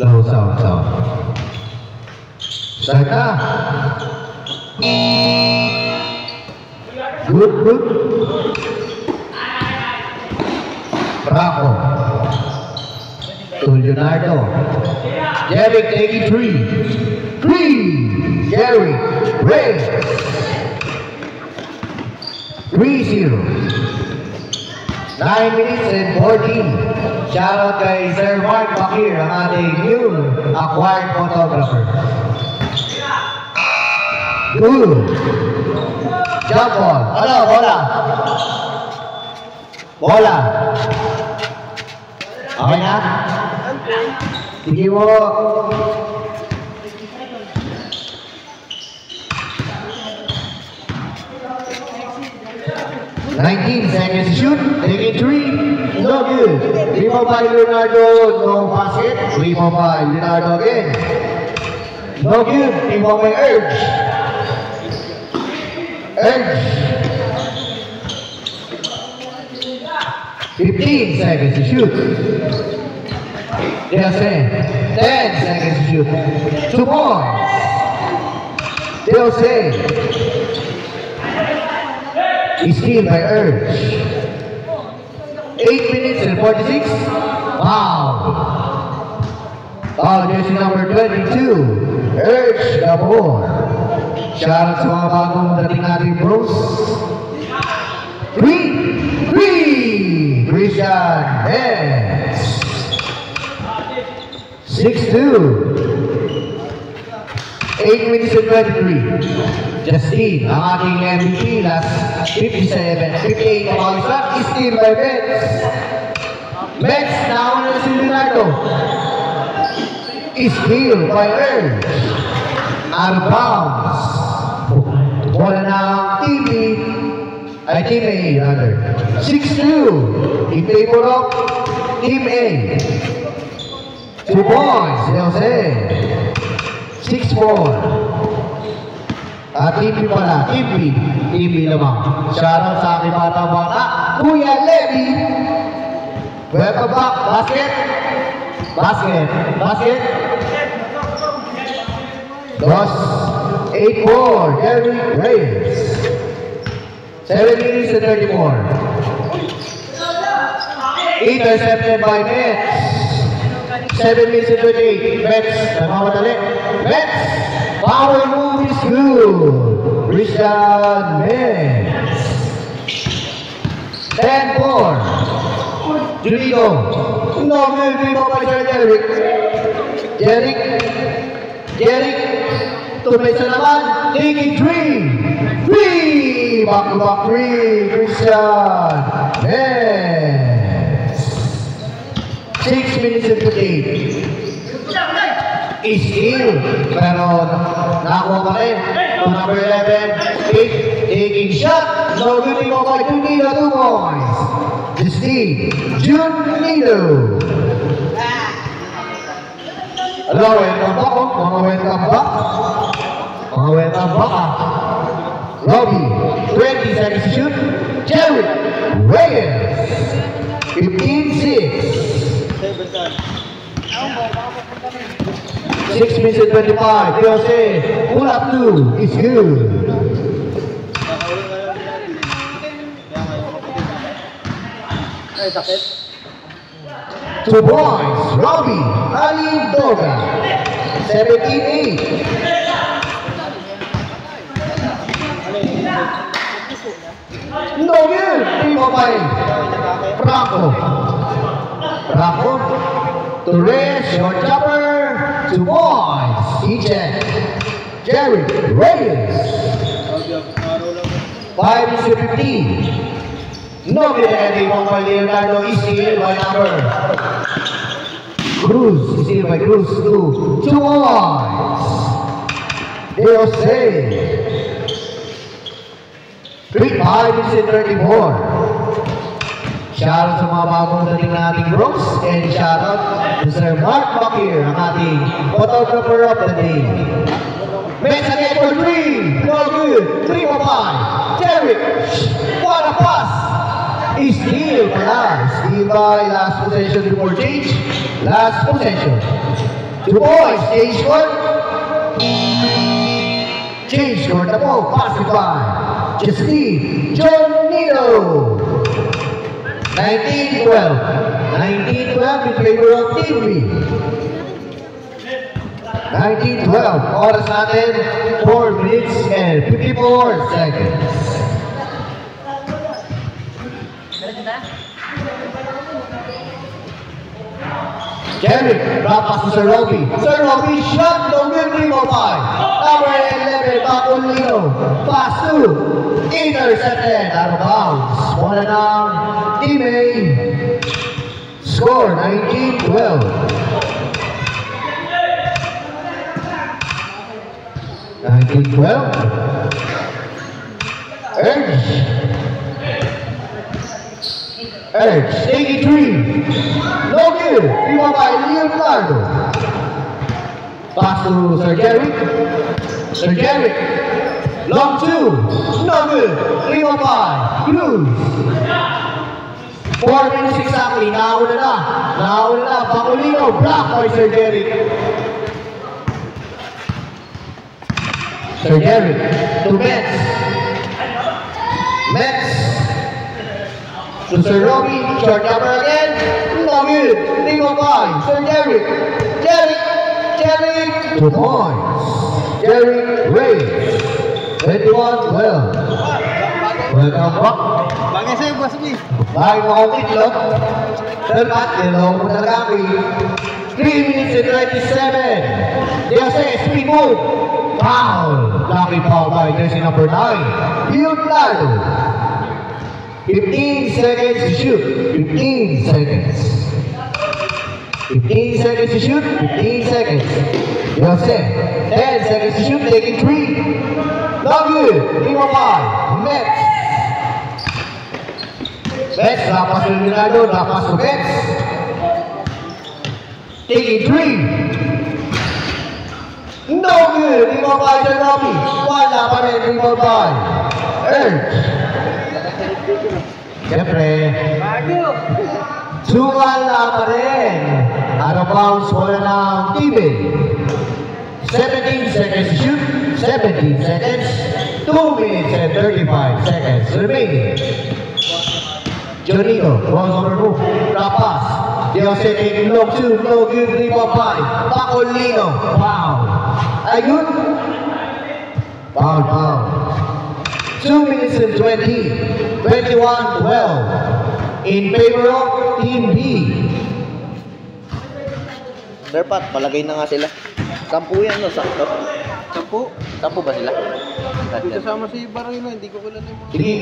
Low sound. Start na. Good. Bravo. To Leonardo. Jerry taking 3. Jerry. Ray. 3-0. 9 minutes and 14. Shoutout kay Sir Mark Bakir, ang ating new acquired photographer. Good. Jump ball. Ano? Bola. Okay na? Sige mo. Nineteen seconds to shoot. Taking 3. No good. 3 more by Leonardo. No basket. 3 more by Leonardo again. No good. 3 more by Urge. 15 seconds to shoot. Yes, 10 seconds to shoot. 2 points. They'll say. Steal by Urge. 8 minutes and 46. Wow. Foul jersey number 22. Urge the ball. Shout out sa mga bagong dating natin bros. 3. Christian Hens. 6-2. 8 minutes and 23. Justine, ang ating MVP, last 58 na mga isa, steal by Mets. Mets, nauna na si Leonardo. Steal by Urge. Out of bounds. Bola ng Team A rather. 6-2. In favor of Team A. 2 points, they'll say. 6-4. Team B pala, Team B lamang. Shoutout sa aking bata, Kuya Levi. Welcome back, basket. Dos, 8-4, Jerry Reyes. 7 minutes and 34. Intercepted by Mets. 7 minutes and 28. Mets, namamadali. Mets, power move is good. Christian Mets. 10-4. Julito. No, may pa siya Jeric. Tumay sa naman. Taking 3. Back-to-back 3. Christian Mets. 6 minutes and 58. Steal. Pero nakakuha pa rin. Number 11. Taking shot. No good mo by Junito. 2 points. Justine. Junito. Hello, welcome back. Robbie. 20 seconds to shoot. Jerry Reyes. 15-6. 6 minutes and 25. They'll say, pull up 2 is good. Two points. Robbie Alindoga. 17-8. No good. 3 more by Franco. To Reyes, short jumper. 2 points. Eject. Jerry Reyes. 5 minutes to 15. No good ending by Leonardo. Steal by number. Cruz. Steal by Cruz. 2 points. They'll say 5 minutes and 34. Shoutout sa mga bagong dating na ating bros, and shoutout to Sir Mark Bakir, ang ating photographer of the day. Mets again for 3. No good. 3 for 5. Derek. What a pass. Steal by last possession before change. Last possession. 2 points. Change score. Change score na po. Passed by Justine Jonino. 19-12. 19-12 in favor of Team B. 19-12. Oras natin, 4 minutes and 54 seconds. Jerry, drop pass to Sir Robbie. Sir Robbie, shot, no good, 3-5. Number 11, Bacolino. Pass to, intercepted, out of bounds. Bola ng Team A. Score, 19-12. 19-12. Edge. Edge, taking 3. No good. Rebound by Leonardo. Pass to Sir Jerry. Sir Jerry. Long 2. No good. Rebound by Blues. 4 minutes exactly. Nauna na. Nauna na. Bacolino. Block by Sir Jerry. Sir Jerry. To Mets. Mets. To Sir Robbie, short number again. No good. Rebound by Sir Jerry. Jerry. 2 points. Jerry Ray. 21-12. Welcome back. Bagay sa'yo, Boss B. Bahay mo akong itlog. Third cut, yellow mo talaga kami. 3 minutes and 27. Diose, speed move. Foul. Lucky foul by jersey number 9. Leonardo. 15 seconds to shoot. 15 seconds. 15 seconds to shoot. 15 seconds. Diose, 10 seconds to shoot. Taking 3. Not good. 3-5. Mets. Mets, lapas to Leonardo, lapas to Mets. Taking 3. No good. Rebound by Sir Robbie. Wala pa rin. Rebound by Edge. Siyempre, sumala pa rin. Out of bounds, bola ng Team A. 17 seconds to shoot. 17 seconds. 2 minutes and 35 seconds remaining. Jonino, cross over move, drop pass. Diose taking low 2, no good, rebound by Bacolino. Foul. Ayun. Foul. 2 minutes and 20. 21-12. In favor of Team B. Berpat, palagay na nga sila. 10 yan, no? Sakto. 10? 10 ba sila? Kasama si Barangay, hindi ko kilala yung mga... Sige.